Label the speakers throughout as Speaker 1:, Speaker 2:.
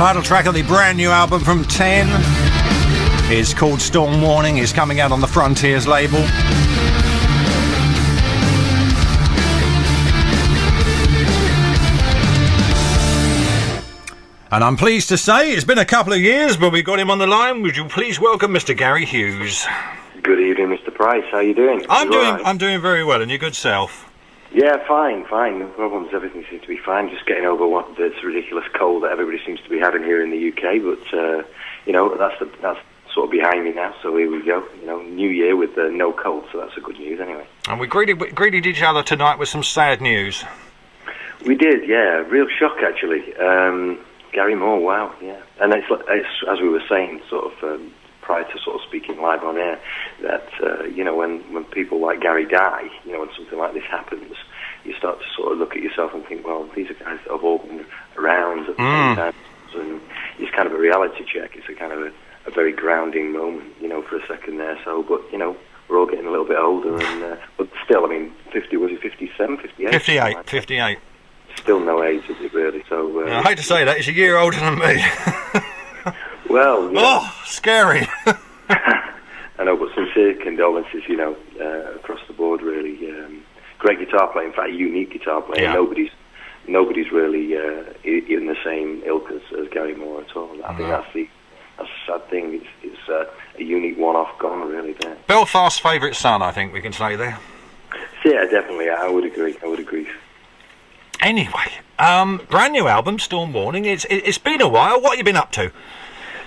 Speaker 1: Title track of the brand new album from 10 is called Storm Warning. It's coming out on the Frontiers label. And I'm pleased to say it's been a couple of years, but we got him on the line. Would you please welcome Mr. Gary Hughes?
Speaker 2: Good evening, Mr. Price. How are you doing?
Speaker 1: I'm doing very well, and your good self?
Speaker 2: Yeah, fine. No problems. Everything seems to be fine. Just getting over this ridiculous cold that everybody seems to be having here in the UK. But that's sort of behind me now. So here we go. New year with no cold. So that's a good news, anyway.
Speaker 1: And we greeted each other tonight with some sad news.
Speaker 2: We did, yeah. Real shock, actually. Gary Moore, wow, yeah. And it's as we were saying, sort of prior to sort of speaking live on air, that when people like Gary die, when something like this happens, you start to sort of look at yourself and think, well, these are guys that have all been around at the same time, and it's kind of a reality check. It's a kind of a very grounding moment, for a second there. So, but we're all getting a little bit older, and but still, I mean, 50 was he 57, 58?
Speaker 1: 58.
Speaker 2: Still no age, is it really? So
Speaker 1: I hate to say that, he's a year older than me.
Speaker 2: Well,
Speaker 1: scary.
Speaker 2: I know, but sincere condolences, across the board, really. Great guitar player, in fact, unique guitar player.
Speaker 1: Yeah.
Speaker 2: Nobody's really in the same ilk as Gary Moore at all. I think that's the sad thing. It's a unique one-off gone, really, there.
Speaker 1: Belfast's favourite son, I think we can say there.
Speaker 2: Yeah, definitely. I would agree.
Speaker 1: Anyway, brand new album, Storm Warning. It's been a while. What have you been up to?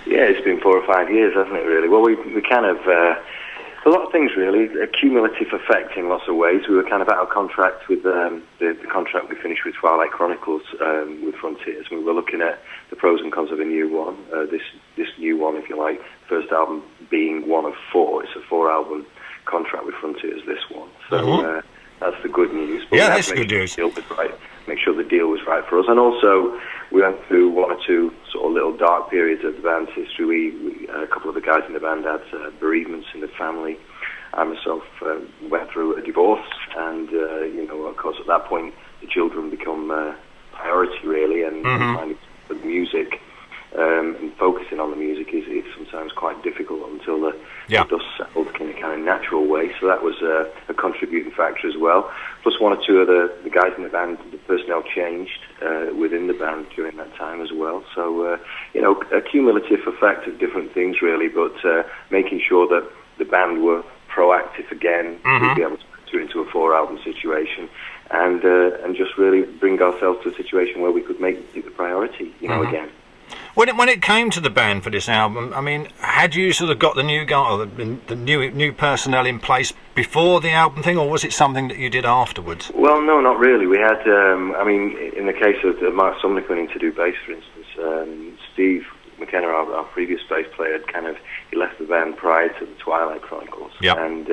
Speaker 2: Yeah, it's been 4 or 5 years, hasn't it, really? Well, we kind of, a lot of things, really, a cumulative effect in lots of ways. We were kind of out of contract with the contract we finished with Twilight Chronicles with Frontiers. We were looking at the pros and cons of a new one, this new one, if you like, first album being one of 4. It's a 4-album contract with Frontiers, this one. So that's the good news. But
Speaker 1: yeah, that's good news.
Speaker 2: Make sure the deal was right for us. And also, we went through 1 or 2 sort of little dark periods of the band's history. We a couple of the guys in the band had bereavements in the family. I myself went through a divorce, and of course, at that point, the children become priority, really, and finding the music and focusing on the music is sometimes quite difficult until the dust settled in a kind of natural way. So that was a contributing factor as well. Plus 1 or 2 of the guys in the band, the personnel changed within the band during that time as well. So, a cumulative effect of different things, really, but making sure that the band were proactive again, to be able to put it into a 4-album situation, and just really bring ourselves to a situation where we could make it the priority, again.
Speaker 1: When it came to the band for this album, I mean, had you sort of got the new guy or the new personnel in place before the album thing, or was it something that you did afterwards?
Speaker 2: Well, no, not really. We had, in the case of Mark Sumner coming in to do bass, for instance, Steve McKenna, our previous bass player, he left the band prior to the Twilight Chronicles, and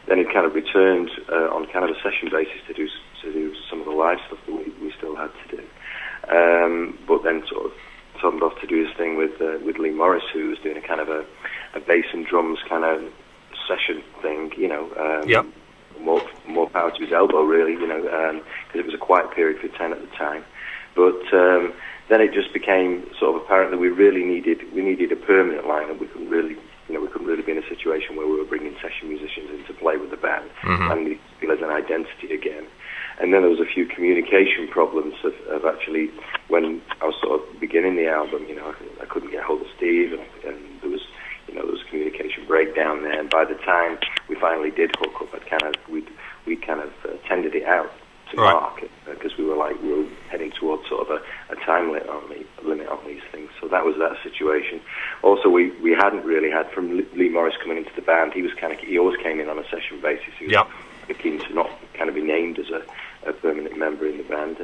Speaker 2: then he kind of returned on kind of a session basis to do some of the live stuff that we still had to do, but then sort of off to do his thing with Lee Morris, who was doing a kind of a bass and drums kind of session thing, more power to his elbow, really, because it was a quiet period for 10 at the time. But then it just became sort of apparent that we needed a permanent lineup. We couldn't really be in a situation where we were bringing session musicians in to play with the band and we feel as an identity again. And then there was a few communication problems of actually, when I was sort of beginning the album, I couldn't get hold of Steve, and there was communication breakdown there. And by the time we finally did hook up, we kind of tendered it out to Mark, because we were heading towards sort of a time limit on these things. So that was that situation. Also, we hadn't really had, from Lee Morris coming into the band, he always came in on a session basis. He was keen to not kind of be named as a permanent member in the band,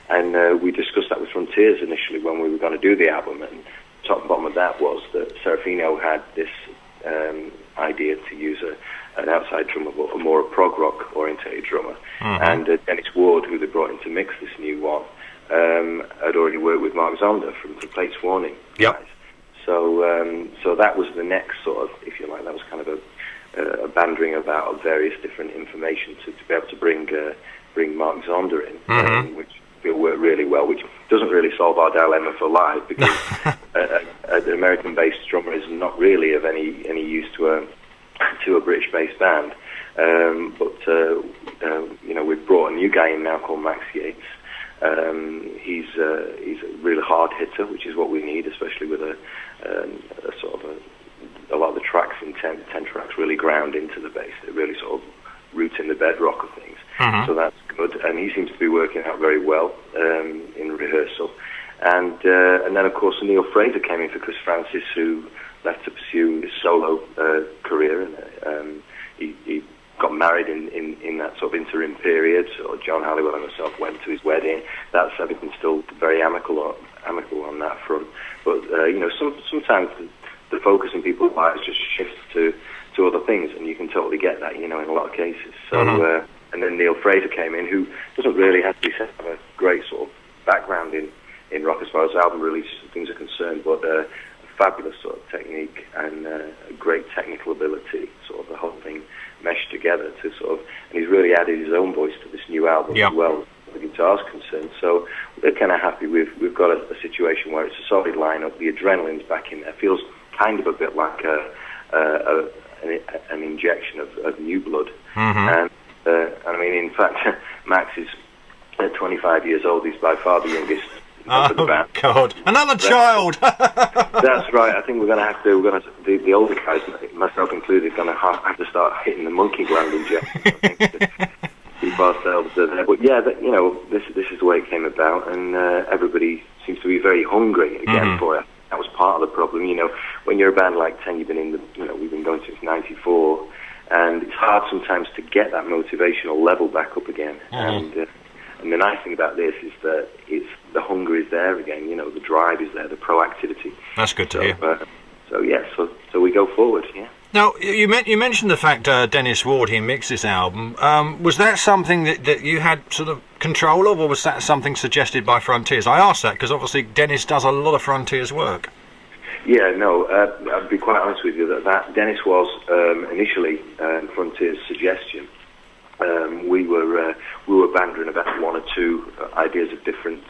Speaker 2: and we discussed that with Frontiers initially when we were going to do the album, and top and bottom of that was that Serafino had this idea to use an outside drummer, but more a prog rock orientated drummer, and Dennis Ward, who they brought in to mix this new one, had already worked with Mark Zonder from Fate's Warning guys. So that was the next sort of, if you like, that was kind of a bandering about various different information to be able to bring Mark Zonder in, feel work really well, which doesn't really solve our dilemma for live, because an American-based drummer is not really of any use to a British-based band. We've brought a new guy in now called Max Yates. He's a really hard hitter, which is what we need, especially with a lot of the tracks in 10 tracks really ground into the bass. They really sort of root in the bedrock of things. So that's good. And he seems to be working out very well in rehearsal. And then, of course, Neil Fraser came in for Chris Francis, who left to pursue his solo career. And he got married in that sort of interim period. So John Halliwell and myself went to his wedding. That's everything still very amicable on that front. But sometimes the focus in people's lives just shifts to other things, and you can totally get that, in a lot of cases. So and then Neil Fraser came in, who doesn't really have to have a great sort of background in rock as far as album releases and things are concerned, but a fabulous sort of technique and a great technical ability, sort of the whole thing meshed together to and he's really added his own voice to this new album as well, as the guitar's concerned. So we're kind of happy. We've got a situation where it's a solid lineup. The adrenaline's back in there. Feels kind of a bit like an injection of new blood. And I mean, in fact, Max is at 25 years old. He's by far the youngest.
Speaker 1: Oh God! Another child.
Speaker 2: That's right. I think we're going to have to. The older guys, myself included, going to have to start hitting the monkey gland injection to keep ourselves there. But yeah, this is the way it came about, and everybody seems to be very hungry again for it. That was part of the problem. When you're a band like 10, you've been in we've been going since '94, and it's hard sometimes to get that motivational level back up again. And the nice thing about this is that the hunger is there again. The drive is there, the proactivity.
Speaker 1: That's good to hear.
Speaker 2: So we go forward. Yeah.
Speaker 1: Now you mentioned the fact Dennis Ward, he mixed this album. Was that something that you had sort of control of, or was that something suggested by Frontiers? I asked that because obviously Dennis does a lot of Frontiers work.
Speaker 2: Yeah, no, I'll be quite honest with you that Dennis was initially Frontier's suggestion. We were bandering about one or two ideas of different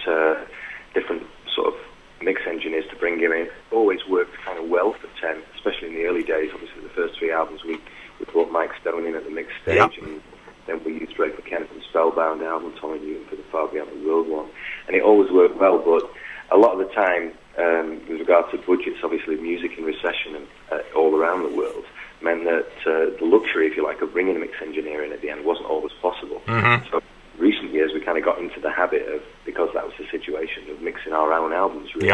Speaker 2: sort of mix engineers to bring him in. Always worked kind of well for 10, especially in the early days. Obviously, the first 3 albums we brought Mike Stone in at the mix stage, and then we used Ray McKenna for the Spellbound album, Tommy Newton for the Far Beyond the World one, and it always worked well. But a lot of the time, with regard to budgets, obviously music in recession and all around the world meant that the luxury, if you like, of bringing a mix engineer in at the end wasn't always possible. So recent years we kind of got into the habit of, because that was the situation, of mixing our own albums really,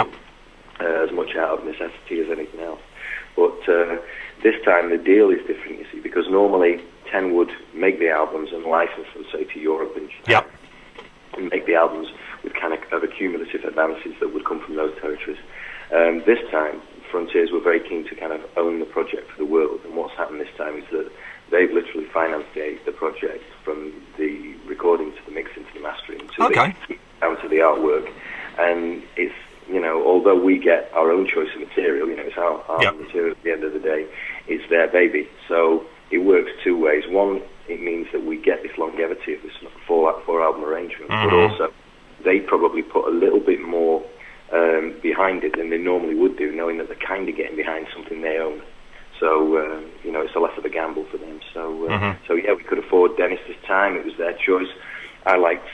Speaker 2: as much out of necessity as anything else. But this time the deal is different, you see, because normally 10 would make the albums and license them, say, to Europe and Japan, and make the albums with kind of accumulative advances that would come from those territories. This time Frontiers were very keen to kind of own the project for the world, and what's happened this time is that they've literally financed the project from the recording to the mixing to the mastering down to the artwork. And it's, although we get our own choice of material, it's our material at the end of the day, it's their baby. So it works two ways. One, it means that we get this longevity of this four album arrangement, but also they probably put a little bit more behind it than they normally would do, knowing that they're kind of getting behind something they own. So, it's a less of a gamble for them. So, we could afford Dennis this time. It was their choice. I liked,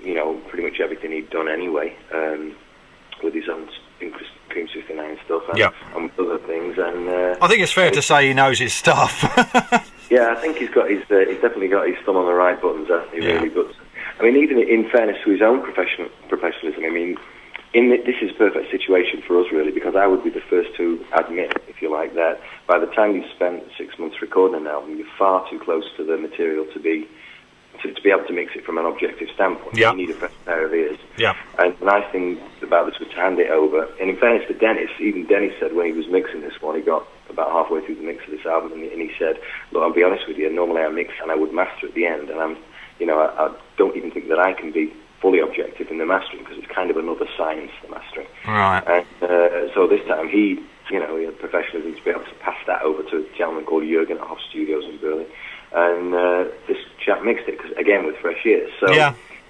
Speaker 2: pretty much everything he'd done anyway, with his own Cream 69 stuff and other things. And
Speaker 1: I think it's fair to say he knows his stuff.
Speaker 2: Yeah, I think he's definitely got his thumb on the right buttons, hasn't he, really? But, I mean, even in fairness to his own professionalism, I mean, this is a perfect situation for us, really, because I would be the first to admit, if you like, that by the time you've spent 6 months recording an album, you're far too close to the material to be able to mix it from an objective standpoint. You need a fresh pair of ears. And the nice thing about this was to hand it over. And in fairness to Dennis, even Dennis said when he was mixing this one, he got about halfway through the mix of this album, and he said, "Look, I'll be honest with you. Normally I mix and I would master at the end, and I don't even think that I can be fully objective in the mastering, because it's kind of another science, the mastering."
Speaker 1: Right.
Speaker 2: And so this time he had professionalism to be able to pass that over to a gentleman called Jürgen at Hoff Studios in Berlin, and this chap mixed it, again with fresh ears. So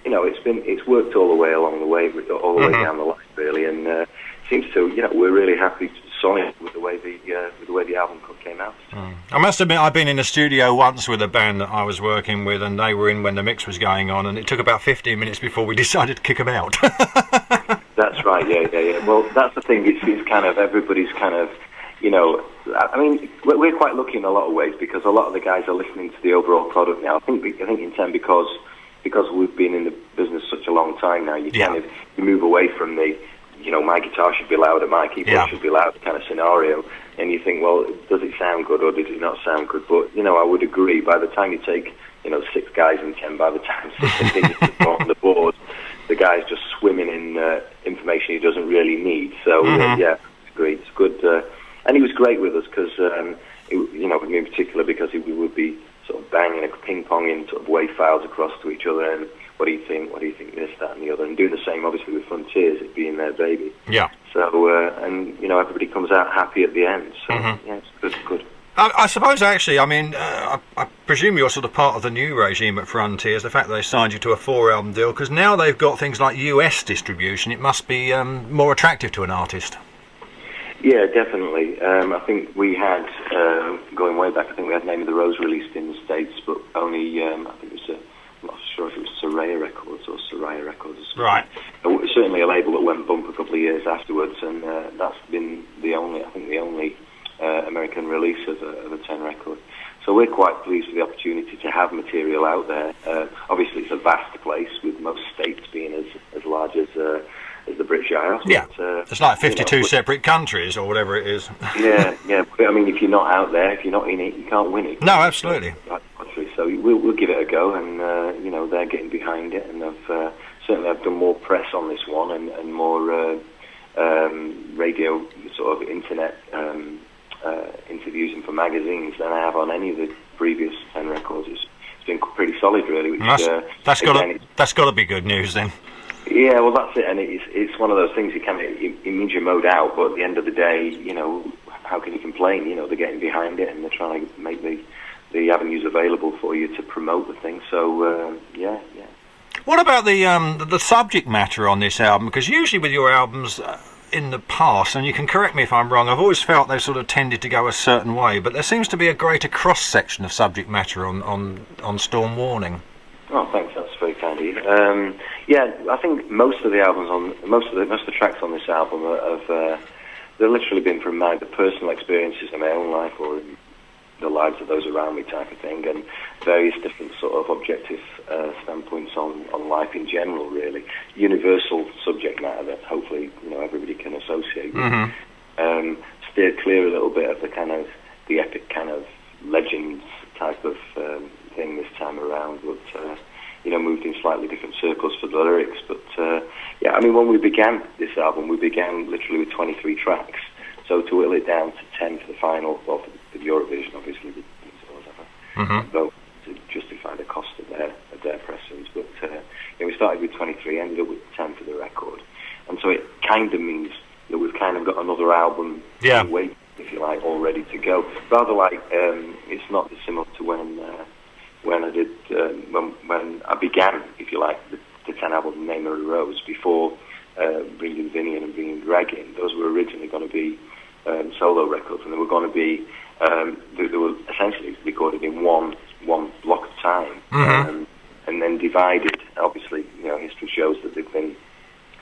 Speaker 2: it's worked all the way along the way, all the way down the line, really, and seems to, we're really happy, solid with the way the album came out.
Speaker 1: I must admit, I've been in the studio once with a band that I was working with, and they were in when the mix was going on, and it took about 15 minutes before we decided to kick them out.
Speaker 2: That's right, yeah. Well, that's the thing. It's kind of everybody's kind of, I mean, we're quite lucky in a lot of ways because a lot of the guys are listening to the overall product now. I think in turn because we've been in the business such a long time now, you kind of you move away from the, my guitar should be louder, my keyboard should be louder kind of scenario, and you think, well, does it sound good or does it not sound good? But I would agree. By the time you take 6 guys in 10, by the time 6 things on the board, the guy's just swimming in information he doesn't really need. So yeah, agree. It's good, and he was great with us because in particular because we would be sort of banging and ping-ponging sort of wave files across to each other, and what do you think? What do you think? This, that, and the other, and doing the same obviously with Frontiers, it being their baby.
Speaker 1: Yeah.
Speaker 2: So and everybody comes out happy at the end. So yeah, it's good.
Speaker 1: I suppose actually, I mean, I presume you're sort of part of the new regime at Frontiers, the fact that they signed you to a 4-album deal, because now they've got things like US distribution. It must be more attractive to an artist.
Speaker 2: Yeah, definitely. I think we had, going way back, I think we had Name of the Rose released in the States, but only, I think it was, I'm not sure if it was Soraya Records or Soraya Records.
Speaker 1: Right.
Speaker 2: Certainly a label that went bump a couple of years afterwards, and that's been the only American release of a 10 record. So we're quite pleased with the opportunity to have material out there. Obviously, it's a vast place, with most states being as large as the British Isles.
Speaker 1: Yeah, it's like 52 separate countries or whatever it is.
Speaker 2: yeah. But I mean, if you're not out there, if you're not in it, you can't win it.
Speaker 1: No, absolutely.
Speaker 2: So we'll give it a go, and they're getting behind it, and I've done more press on this one and more radio sort of internet interviews and for magazines than I have on any of the previous 10 records. It's been pretty solid, really. Which,
Speaker 1: that's got to be good news then.
Speaker 2: Yeah, well, that's it, and it's one of those things. It means you're mowed out, but at the end of the day, how can you complain? They're getting behind it and they're trying to make the avenues available for you to promote the thing. So yeah.
Speaker 1: What about the subject matter on this album? Because usually with your albums in the past, and you can correct me if I'm wrong, I've always felt they've sort of tended to go a certain way, but there seems to be a greater cross section of subject matter on Storm Warning.
Speaker 2: Oh, thanks. That's very kind of you. Yeah, I think most of the tracks on this album have they've literally been from the personal experiences in my own life or in the lives of those around me, type of thing, and various different sort of objective standpoints on life in general. Really, universal subject matter that hopefully everybody can associate with. Steer clear a little bit of the epic kind of legends type of thing this time around, but moved in slightly different circles for the lyrics. But yeah, I mean, when we began this album, we began literally with 23 tracks. So to whittle it down to 10 for the final, well, for Eurovision, obviously, though to justify the cost of their pressings. But we started with 23, ended up with 10 for the record, and so it kind of means that we've kind of got another album waiting, if you like, all ready to go. Rather like it's not dissimilar to when I did when I began, if you like, the 10 album Name of the Rose before bringing Vinny in and bringing Greg in. Those were originally going to be solo records, and they were going to be they were essentially recorded in one block of time, and then divided. Obviously, history shows that they've been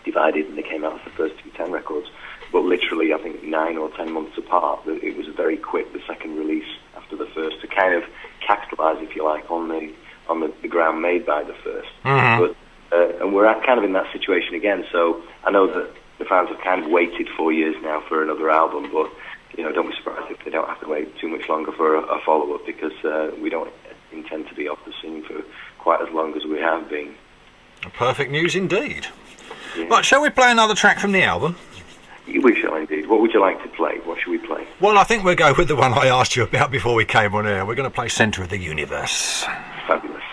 Speaker 2: divided, and they came out as the first 2 10 records. But literally, I think 9 or 10 months apart. It was very quick, the second release after the first, to kind of capitalise, if you like, on the ground made by the first. But and we're kind of in that situation again. So I know that the fans have kind of waited 4 years now for another album, but don't be surprised if they don't have to wait too much longer for a follow-up, because we don't intend to be off the scene for quite as long as we have been.
Speaker 1: Perfect news indeed. Yeah. Right, shall we play another track from the album?
Speaker 2: We shall indeed. What would you like to play? What should we play?
Speaker 1: Well, I think we'll go with the one I asked you about before we came on air. We're going to play Centre of the Universe.
Speaker 2: Fabulous.